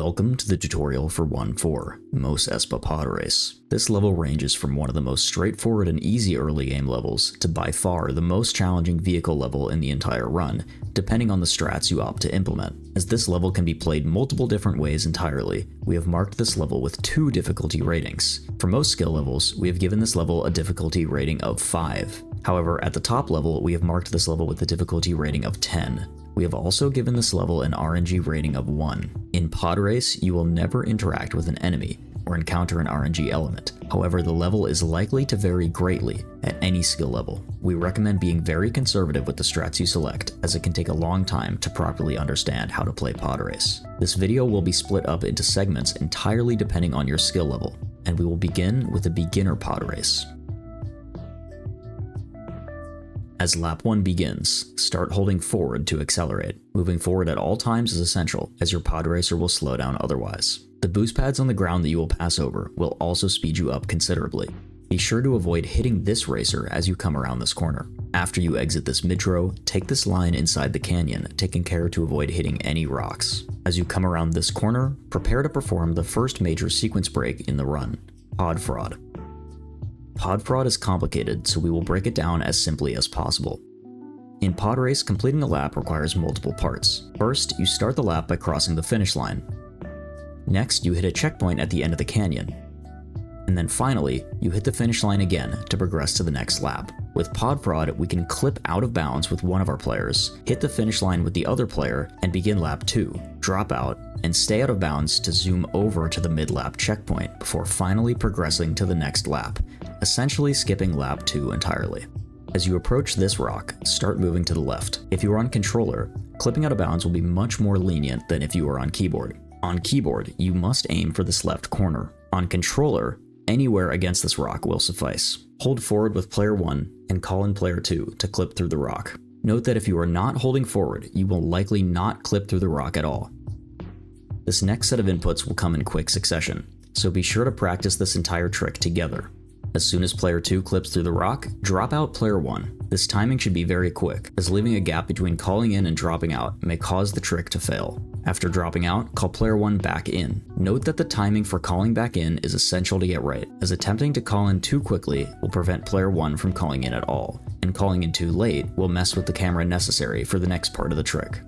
Welcome to the tutorial for 1-4, Mos Espa Podrace. This level ranges from one of the most straightforward and easy early game levels to by far the most challenging vehicle level in the entire run, depending on the strats you opt to implement. As this level can be played multiple different ways entirely, we have marked this level with 2 difficulty ratings. For most skill levels, we have given this level a difficulty rating of 5. However, at the top level, we have marked this level with a difficulty rating of 10. We have also given this level an RNG rating of 1. In Podrace, you will never interact with an enemy or encounter an RNG element. However, the level is likely to vary greatly at any skill level. We recommend being very conservative with the strats you select, as it can take a long time to properly understand how to play Podrace. This video will be split up into segments entirely depending on your skill level, and we will begin with a beginner Podrace. As lap 1 begins, start holding forward to accelerate. Moving forward at all times is essential, as your Podracer will slow down otherwise. The boost pads on the ground that you will pass over will also speed you up considerably. Be sure to avoid hitting this racer as you come around this corner. After you exit this mid-row, take this line inside the canyon, taking care to avoid hitting any rocks. As you come around this corner, prepare to perform the first major sequence break in the run, Pod Fraud. Pod Fraud is complicated, so we will break it down as simply as possible. In Podrace, completing a lap requires multiple parts. First, you start the lap by crossing the finish line. Next, you hit a checkpoint at the end of the canyon. And then finally, you hit the finish line again to progress to the next lap. With Pod Fraud, we can clip out of bounds with one of our players, hit the finish line with the other player, and begin lap 2, drop out, and stay out of bounds to zoom over to the mid-lap checkpoint before finally progressing to the next lap, essentially skipping lap 2 entirely. As you approach this rock, start moving to the left. If you are on controller, clipping out of bounds will be much more lenient than if you are on keyboard. On keyboard, you must aim for this left corner. On controller, anywhere against this rock will suffice. Hold forward with player 1 and call in player 2 to clip through the rock. Note that if you are not holding forward, you will likely not clip through the rock at all. This next set of inputs will come in quick succession, so be sure to practice this entire trick together. As soon as player 2 clips through the rock, drop out player 1. This timing should be very quick, as leaving a gap between calling in and dropping out may cause the trick to fail. After dropping out, call player 1 back in. Note that the timing for calling back in is essential to get right, as attempting to call in too quickly will prevent player 1 from calling in at all, and calling in too late will mess with the camera necessary for the next part of the trick.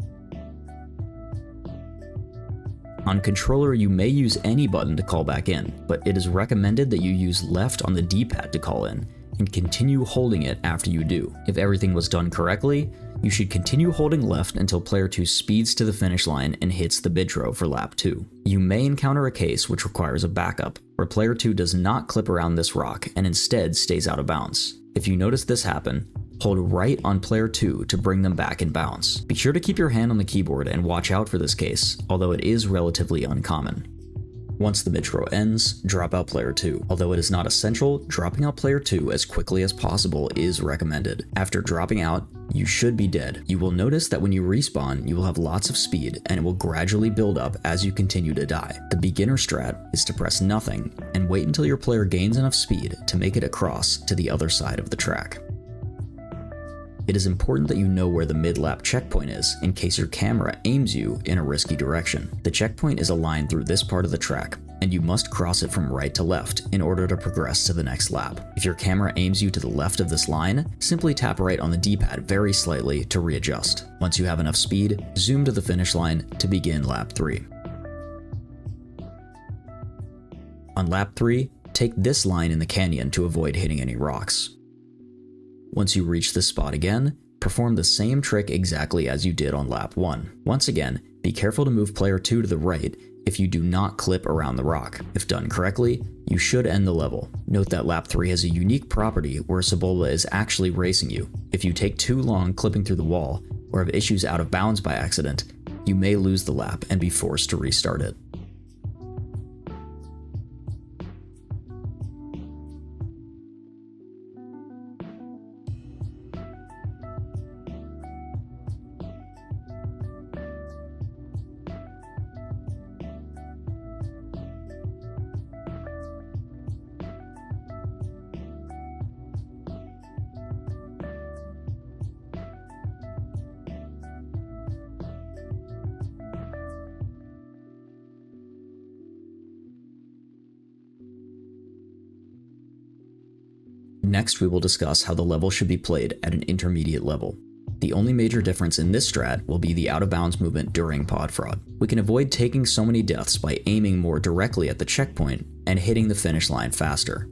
On controller, you may use any button to call back in, but it is recommended that you use left on the D-pad to call in, and continue holding it after you do. If everything was done correctly, you should continue holding left until player 2 speeds to the finish line and hits the bid-row for lap 2. You may encounter a case which requires a backup, where player 2 does not clip around this rock and instead stays out of bounds. If you notice this happen, hold right on player 2 to bring them back in bounds. Be sure to keep your hand on the keyboard and watch out for this case, although it is relatively uncommon. Once the mid-row ends, drop out player 2. Although it is not essential, dropping out player 2 as quickly as possible is recommended. After dropping out, you should be dead. You will notice that when you respawn, you will have lots of speed, and it will gradually build up as you continue to die. The beginner strat is to press nothing and wait until your player gains enough speed to make it across to the other side of the track. It is important that you know where the mid-lap checkpoint is in case your camera aims you in a risky direction. The checkpoint is a line through this part of the track, and you must cross it from right to left in order to progress to the next lap. If your camera aims you to the left of this line, simply tap right on the D-pad very slightly to readjust. Once you have enough speed, zoom to the finish line to begin lap 3. On lap 3, take this line in the canyon to avoid hitting any rocks. Once you reach this spot again, perform the same trick exactly as you did on lap 1. Once again, be careful to move player 2 to the right if you do not clip around the rock. If done correctly, you should end the level. Note that lap 3 has a unique property where Cibola is actually racing you. If you take too long clipping through the wall, or have issues out of bounds by accident, you may lose the lap and be forced to restart it. Next, we will discuss how the level should be played at an intermediate level. The only major difference in this strat will be the out-of-bounds movement during pod fraud. We can avoid taking so many deaths by aiming more directly at the checkpoint and hitting the finish line faster.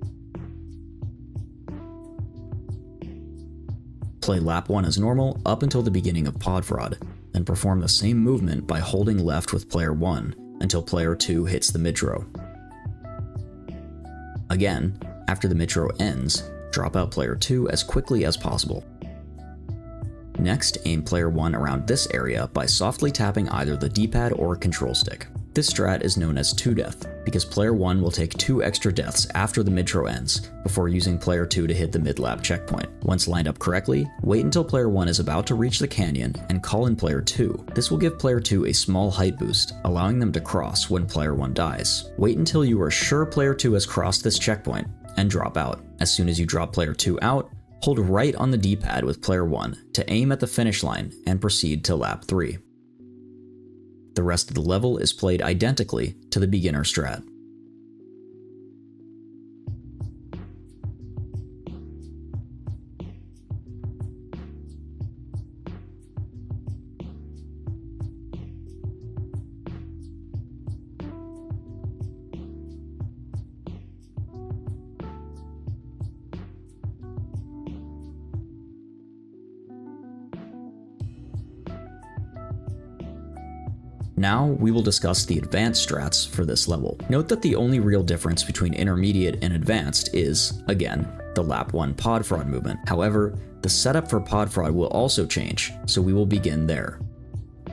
Play lap 1 as normal up until the beginning of pod fraud, then perform the same movement by holding left with player 1 until player 2 hits the mid-row. Again, after the mid-row ends, drop out player 2 as quickly as possible. Next, aim player 1 around this area by softly tapping either the D-pad or control stick. This strat is known as 2-death, because player 1 will take 2 extra deaths after the mid-row ends, before using player 2 to hit the mid-lap checkpoint. Once lined up correctly, wait until player 1 is about to reach the canyon and call in player 2. This will give player 2 a small height boost, allowing them to cross when player 1 dies. Wait until you are sure player 2 has crossed this checkpoint, and drop out. As soon as you drop player 2 out, hold right on the D-pad with player 1 to aim at the finish line and proceed to lap 3. The rest of the level is played identically to the beginner strat. Now, we will discuss the advanced strats for this level. Note that the only real difference between intermediate and advanced is, again, the lap 1 pod fraud movement. However, the setup for pod fraud will also change, so we will begin there.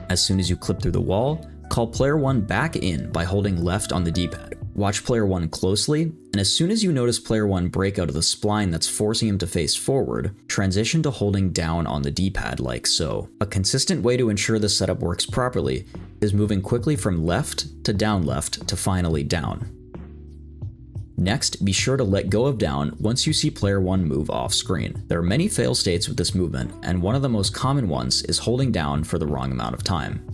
As soon as you clip through the wall, call player 1 back in by holding left on the D-pad. Watch player 1 closely, and as soon as you notice player 1 break out of the spline that's forcing him to face forward, transition to holding down on the D-pad like so. A consistent way to ensure the setup works properly is moving quickly from left to down left to finally down. Next, be sure to let go of down once you see player 1 move off screen. There are many fail states with this movement, and one of the most common ones is holding down for the wrong amount of time.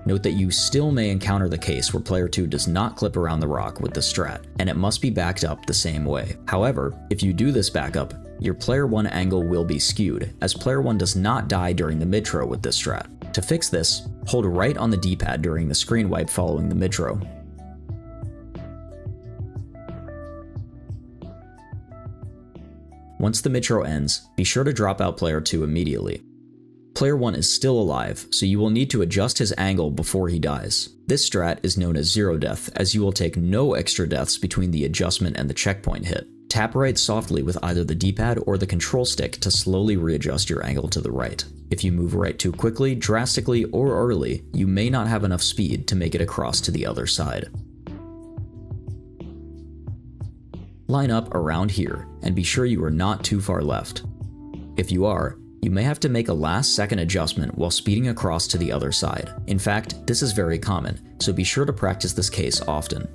Note that you still may encounter the case where player 2 does not clip around the rock with the strat, and it must be backed up the same way. However, if you do this backup, your player 1 angle will be skewed, as player 1 does not die during the mid-row with this strat. To fix this, hold right on the D-pad during the screen wipe following the mid-row. Once the mid-row ends, be sure to drop out player 2 immediately. Player 1 is still alive, so you will need to adjust his angle before he dies. This strat is known as 0-death, as you will take no extra deaths between the adjustment and the checkpoint hit. Tap right softly with either the D-pad or the control stick to slowly readjust your angle to the right. If you move right too quickly, drastically, or early, you may not have enough speed to make it across to the other side. Line up around here, and be sure you are not too far left. If you are, you may have to make a last-second adjustment while speeding across to the other side. In fact, this is very common, so be sure to practice this case often.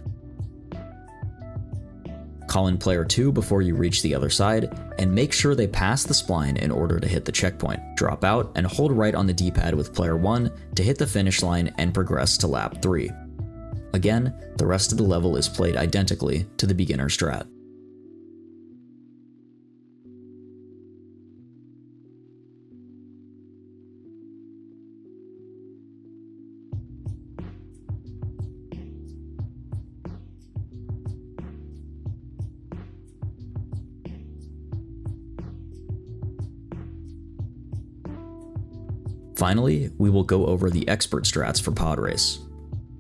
Call in player 2 before you reach the other side, and make sure they pass the spline in order to hit the checkpoint. Drop out and hold right on the D-pad with player 1 to hit the finish line and progress to lap 3. Again, the rest of the level is played identically to the beginner strat. Finally, we will go over the expert strats for pod race.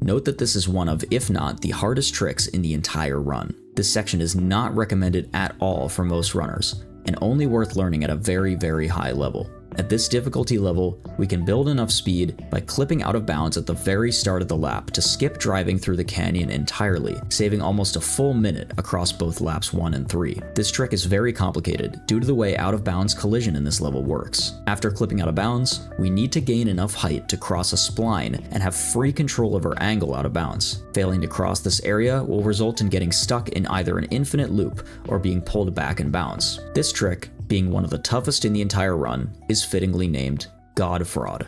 Note that this is one of, if not the hardest tricks in the entire run. This section is not recommended at all for most runners, and only worth learning at a very, very high level. At this difficulty level, we can build enough speed by clipping out of bounds at the very start of the lap to skip driving through the canyon entirely, saving almost a full minute across both laps 1 and 3. This trick is very complicated due to the way out of bounds collision in this level works. After clipping out of bounds, we need to gain enough height to cross a spline and have free control of our angle out of bounds. Failing to cross this area will result in getting stuck in either an infinite loop or being pulled back in bounds. This trick, being one of the toughest in the entire run, is fittingly named God Fraud.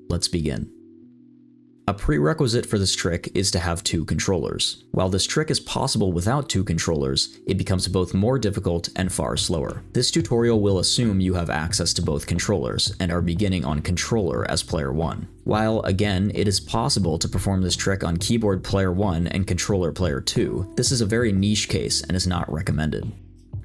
Let's begin. A prerequisite for this trick is to have 2 controllers. While this trick is possible without 2 controllers, it becomes both more difficult and far slower. This tutorial will assume you have access to both controllers and are beginning on controller as player 1. While, again, it is possible to perform this trick on keyboard player 1 and controller player 2, this is a very niche case and is not recommended.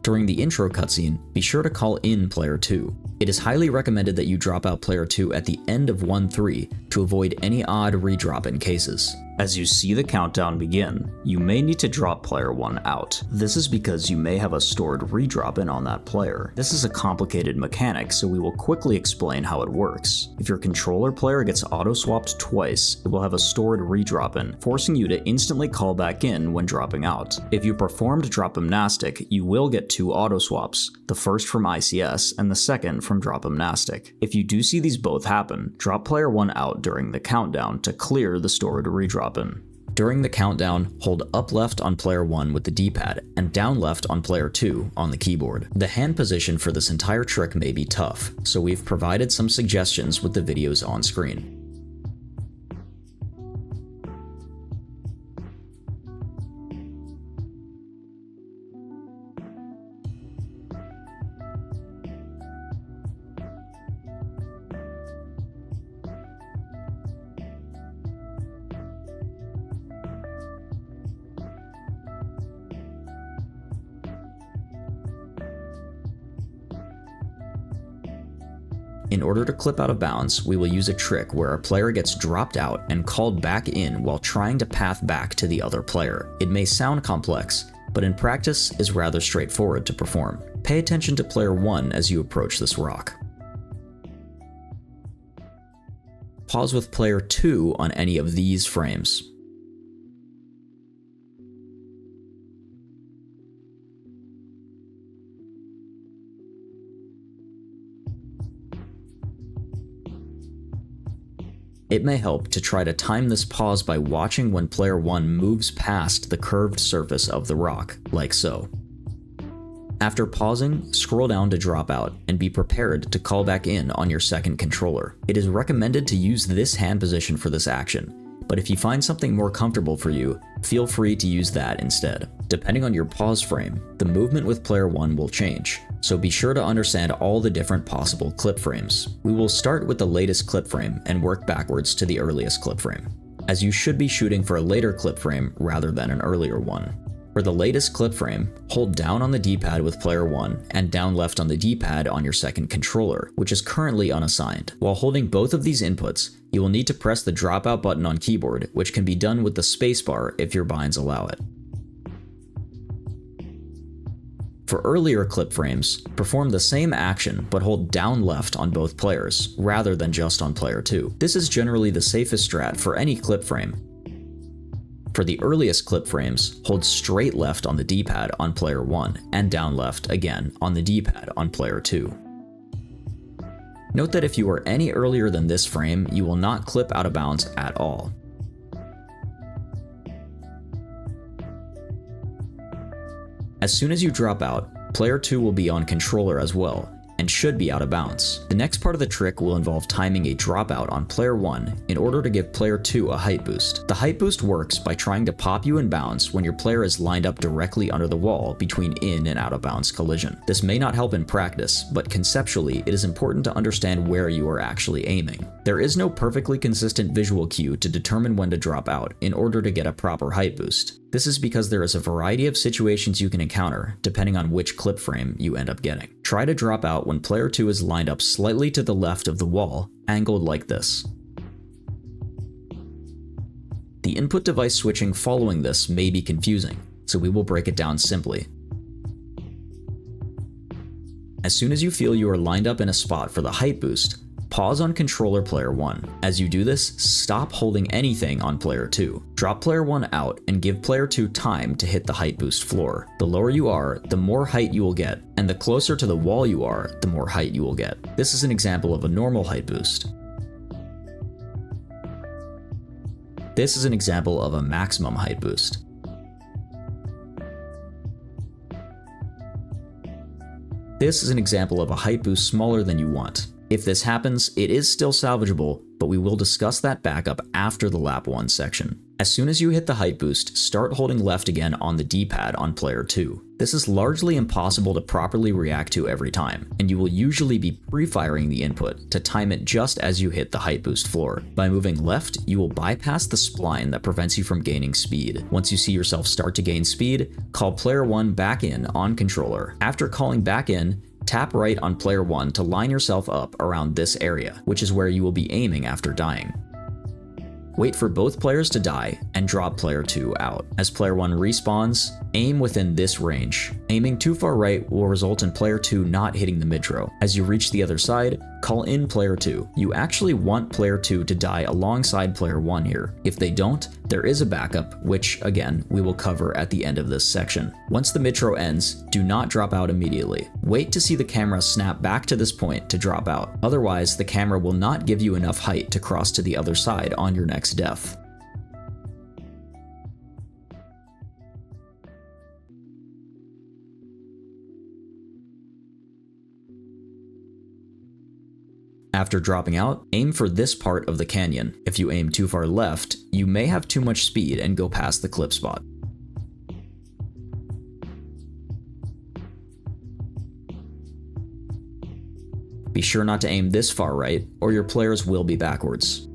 During the intro cutscene, be sure to call in player 2. It is highly recommended that you drop out player 2 at the end of 1-3 to avoid any odd redrop in cases. As you see the countdown begin, you may need to drop player 1 out. This is because you may have a stored redrop in on that player. This is a complicated mechanic, so we will quickly explain how it works. If your controller player gets auto-swapped twice, it will have a stored redrop in, forcing you to instantly call back in when dropping out. If you performed Drop'Mnastic, you will get 2 auto-swaps, the first from ICS and the second from Drop'Mnastic. If you do see these both happen, drop player 1 out during the countdown to clear the stored redrop in. During the countdown, hold up left on player 1 with the D-pad and down left on player 2 on the keyboard. The hand position for this entire trick may be tough, so we've provided some suggestions with the videos on screen. In order to clip out of bounds, we will use a trick where a player gets dropped out and called back in while trying to path back to the other player. It may sound complex, but in practice is rather straightforward to perform. Pay attention to player 1 as you approach this rock. Pause with player 2 on any of these frames. It may help to try to time this pause by watching when player 1 moves past the curved surface of the rock, like so. After pausing, scroll down to drop out and be prepared to call back in on your second controller. It is recommended to use this hand position for this action, but if you find something more comfortable for you, feel free to use that instead. Depending on your pause frame, the movement with player 1 will change, so be sure to understand all the different possible clip frames. We will start with the latest clip frame and work backwards to the earliest clip frame, as you should be shooting for a later clip frame rather than an earlier one. For the latest clip frame, hold down on the D-pad with player 1 and down left on the D-pad on your second controller, which is currently unassigned. While holding both of these inputs, you will need to press the dropout button on keyboard, which can be done with the spacebar if your binds allow it. For earlier clip frames, perform the same action but hold down left on both players, rather than just on player 2. This is generally the safest strat for any clip frame. For the earliest clip frames, hold straight left on the D-pad on player 1 and down left again on the D-pad on player 2. Note that if you are any earlier than this frame, you will not clip out of bounds at all. As soon as you drop out, player 2 will be on controller as well, and should be out of bounds. The next part of the trick will involve timing a dropout on player 1 in order to give player 2 a height boost. The height boost works by trying to pop you in bounds when your player is lined up directly under the wall between in and out of bounds collision. This may not help in practice, but conceptually it is important to understand where you are actually aiming. There is no perfectly consistent visual cue to determine when to drop out in order to get a proper height boost. This is because there is a variety of situations you can encounter depending on which clip frame you end up getting. Try to drop out when player 2 is lined up slightly to the left of the wall, angled like this. The input device switching following this may be confusing, so we will break it down simply. As As soon as you feel you are lined up in a spot for the height boost, pause on controller player 1. As you do this, stop holding anything on player 2. Drop player 1 out and give player 2 time to hit the height boost floor. The lower you are, the more height you will get, and the closer to the wall you are, the more height you will get. This is an example of a normal height boost. This is an example of a maximum height boost. This is an example of a height boost smaller than you want. If this happens, it is still salvageable, but we will discuss that backup after the lap 1 section. As soon as you hit the height boost, start holding left again on the D-pad on player 2. This is largely impossible to properly react to every time, and you will usually be pre-firing the input to time it just as you hit the height boost floor. By moving left, you will bypass the spline that prevents you from gaining speed. Once you see yourself start to gain speed, call player 1 back in on controller. After calling back in, tap right on player 1 to line yourself up around this area, which is where you will be aiming after dying. Wait for both players to die and drop player 2 out. As player 1 respawns, aim within this range. Aiming too far right will result in player 2 not hitting the mid-row. As you reach the other side, call in player 2. You actually want player 2 to die alongside player 1 here. If they don't, there is a backup, which again, we will cover at the end of this section. Once the mid-row ends, do not drop out immediately. Wait to see the camera snap back to this point to drop out. Otherwise, the camera will not give you enough height to cross to the other side on your next death. After dropping out, aim for this part of the canyon. If you aim too far left, you may have too much speed and go past the clip spot. Be sure not to aim this far right, or your players will be backwards.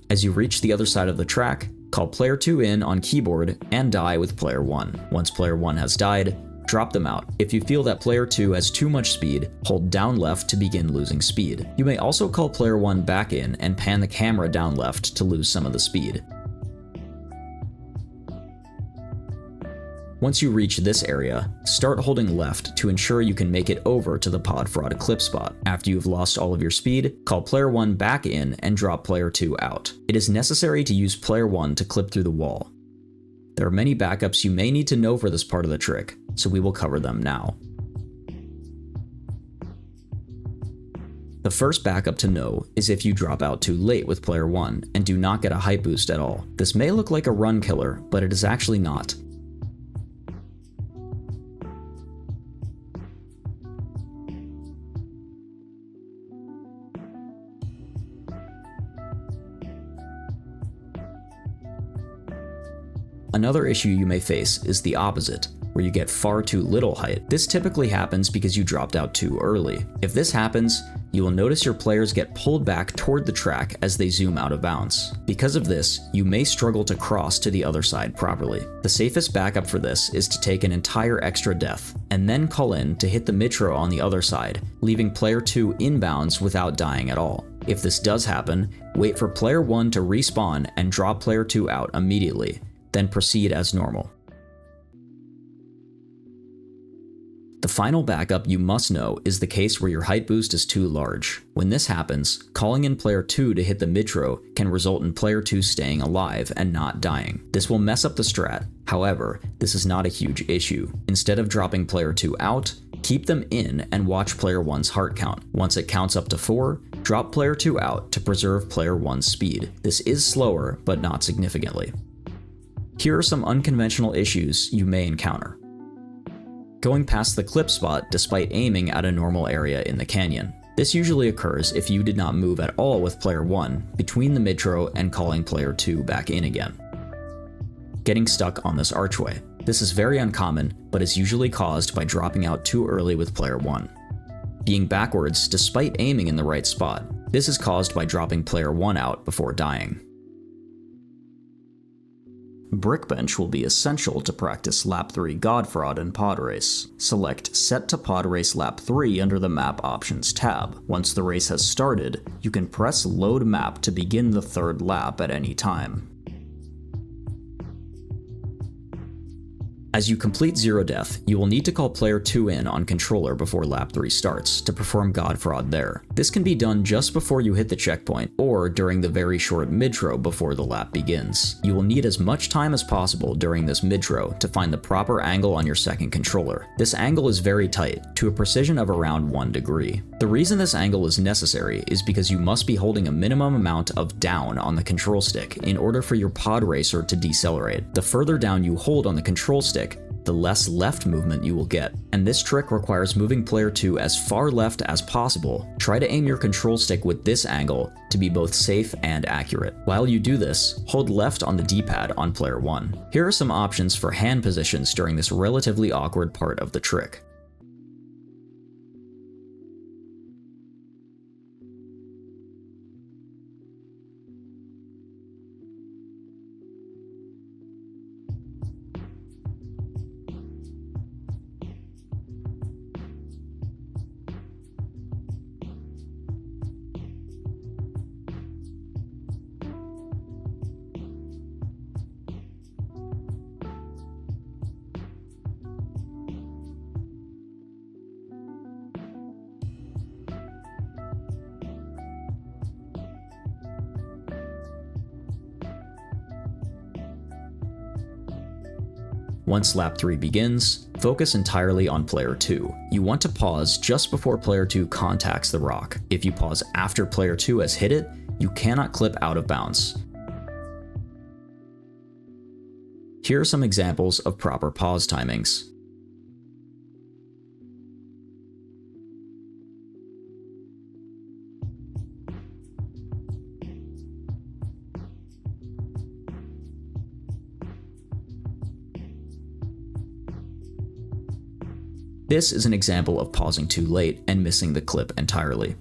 As you reach the other side of the track, call player 2 in on keyboard and die with player 1. Once player 1 has died, drop them out. If you feel that player 2 has too much speed, hold down left to begin losing speed. You may also call player 1 back in and pan the camera down left to lose some of the speed. Once you reach this area, start holding left to ensure you can make it over to the pod fraud clip spot. After you've lost all of your speed, call player 1 back in and drop player 2 out. It is necessary to use player 1 to clip through the wall. There are many backups you may need to know for this part of the trick, so we will cover them now. The first backup to know is if you drop out too late with player 1 and do not get a height boost at all. This may look like a run killer, but it is actually not. Another issue you may face is the opposite, where you get far too little height. This typically happens because you dropped out too early. If this happens, you will notice your players get pulled back toward the track as they zoom out of bounds. Because of this, you may struggle to cross to the other side properly. The safest backup for this is to take an entire extra death, and then call in to hit the mid-row on the other side, leaving player 2 inbounds without dying at all. If this does happen, wait for player 1 to respawn and drop player 2 out immediately, then proceed as normal. The final backup you must know is the case where your height boost is too large. When this happens, calling in player 2 to hit the mid-row can result in player 2 staying alive and not dying. This will mess up the strat. However, this is not a huge issue. Instead of dropping player 2 out, keep them in and watch player 1's heart count. Once it counts up to 4, drop player 2 out to preserve player 1's speed. This is slower, but not significantly. Here are some unconventional issues you may encounter. Going past the clip spot despite aiming at a normal area in the canyon. This usually occurs if you did not move at all with player 1 between the mid-row and calling player 2 back in again. Getting stuck on this archway. This is very uncommon, but is usually caused by dropping out too early with player 1. Being backwards despite aiming in the right spot. This is caused by dropping player 1 out before dying. BrickBench will be essential to practice Lap 3 God Fraud in Pod Race. Select Set to Pod Race Lap 3 under the Map Options tab. Once the race has started, you can press Load Map to begin the third lap at any time. As you complete 0 death, you will need to call player 2 in on controller before lap 3 starts to perform God Fraud there. This can be done just before you hit the checkpoint or during the very short mid-tro before the lap begins. You will need as much time as possible during this mid-tro to find the proper angle on your second controller. This angle is very tight, to a precision of around 1 degree. The reason this angle is necessary is because you must be holding a minimum amount of down on the control stick in order for your pod racer to decelerate. The further down you hold on the control stick, the less left movement you will get, and this trick requires moving player 2 as far left as possible. Try to aim your control stick with this angle to be both safe and accurate. While you do this, hold left on the D-pad on player 1. Here are some options for hand positions during this relatively awkward part of the trick. Once lap 3 begins, focus entirely on player 2. You want to pause just before player 2 contacts the rock. If you pause after player 2 has hit it, you cannot clip out of bounds. Here are some examples of proper pause timings. This is an example of pausing too late and missing the clip entirely.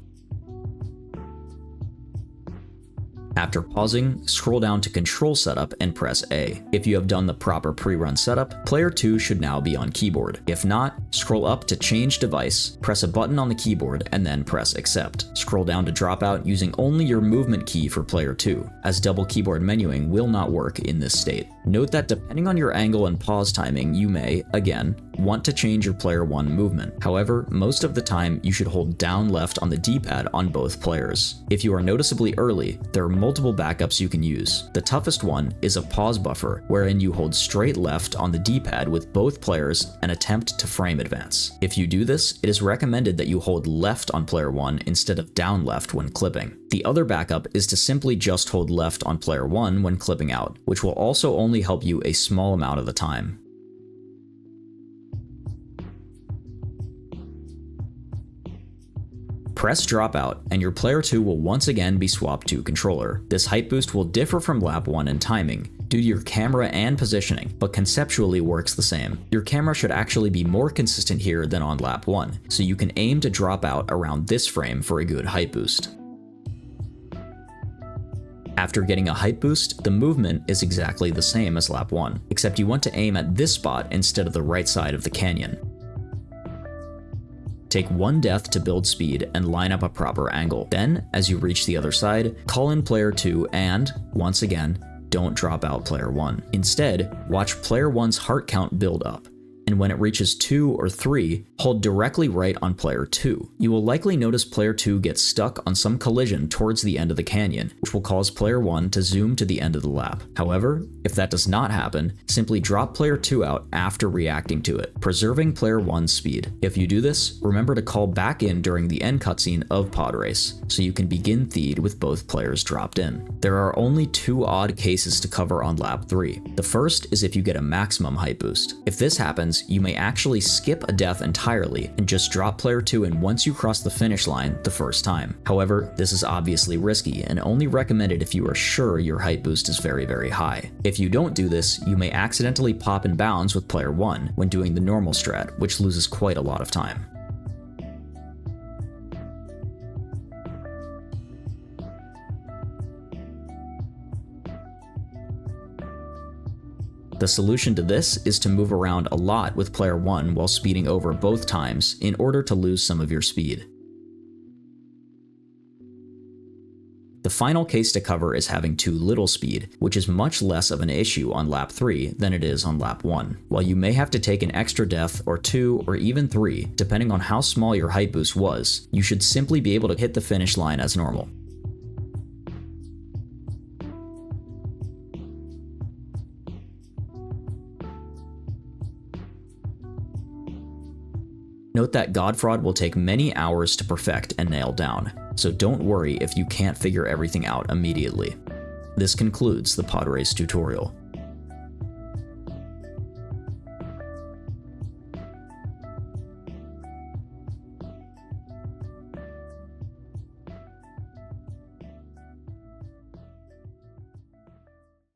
After pausing, scroll down to Control Setup and press A. If you have done the proper pre-run setup, player 2 should now be on keyboard. If not, scroll up to Change Device, press a button on the keyboard, and then press Accept. Scroll down to drop out using only your movement key for player 2, as double keyboard menuing will not work in this state. Note that depending on your angle and pause timing, you may, again, want to change your player 1 movement. However, most of the time, you should hold down left on the D-pad on both players. If you are noticeably early, there are multiple backups you can use. The toughest one is a pause buffer, wherein you hold straight left on the D-pad with both players and attempt to frame advance. If you do this, it is recommended that you hold left on player 1 instead of down left when clipping. The other backup is to simply just hold left on player 1 when clipping out, which will also only help you a small amount of the time. Press dropout, and your player 2 will once again be swapped to controller. This height boost will differ from lap 1 in timing, due to your camera and positioning, but conceptually works the same. Your camera should actually be more consistent here than on lap 1, so you can aim to drop out around this frame for a good height boost. After getting a height boost, the movement is exactly the same as lap 1, except you want to aim at this spot instead of the right side of the canyon. Take 1 death to build speed and line up a proper angle. Then, as you reach the other side, call in player 2 and, once again, don't drop out player 1. Instead, watch player 1's heart count build up, and when it reaches 2 or 3, hold directly right on player 2. You will likely notice player 2 gets stuck on some collision towards the end of the canyon, which will cause player 1 to zoom to the end of the lap. However, if that does not happen, simply drop player 2 out after reacting to it, preserving player 1's speed. If you do this, remember to call back in during the end cutscene of Pod Race, so you can begin Theed with both players dropped in. There are only 2 odd cases to cover on lap 3. The first is if you get a maximum height boost. If this happens, you may actually skip a death entirely and just drop player 2 in once you cross the finish line the first time. However, this is obviously risky and only recommended if you are sure your height boost is very, very high. If you don't do this, you may accidentally pop in bounds with player 1 when doing the normal strat, which loses quite a lot of time. The solution to this is to move around a lot with player 1 while speeding over both times in order to lose some of your speed. The The final case to cover is having too little speed, which is much less of an issue on lap 3 than it is on lap 1. While you may have to take an extra death or 2 or even 3, depending on how small your height boost was, you should simply be able to hit the finish line as normal. Note that God Fraud will take many hours to perfect and nail down, so don't worry if you can't figure everything out immediately. This concludes the pod race tutorial.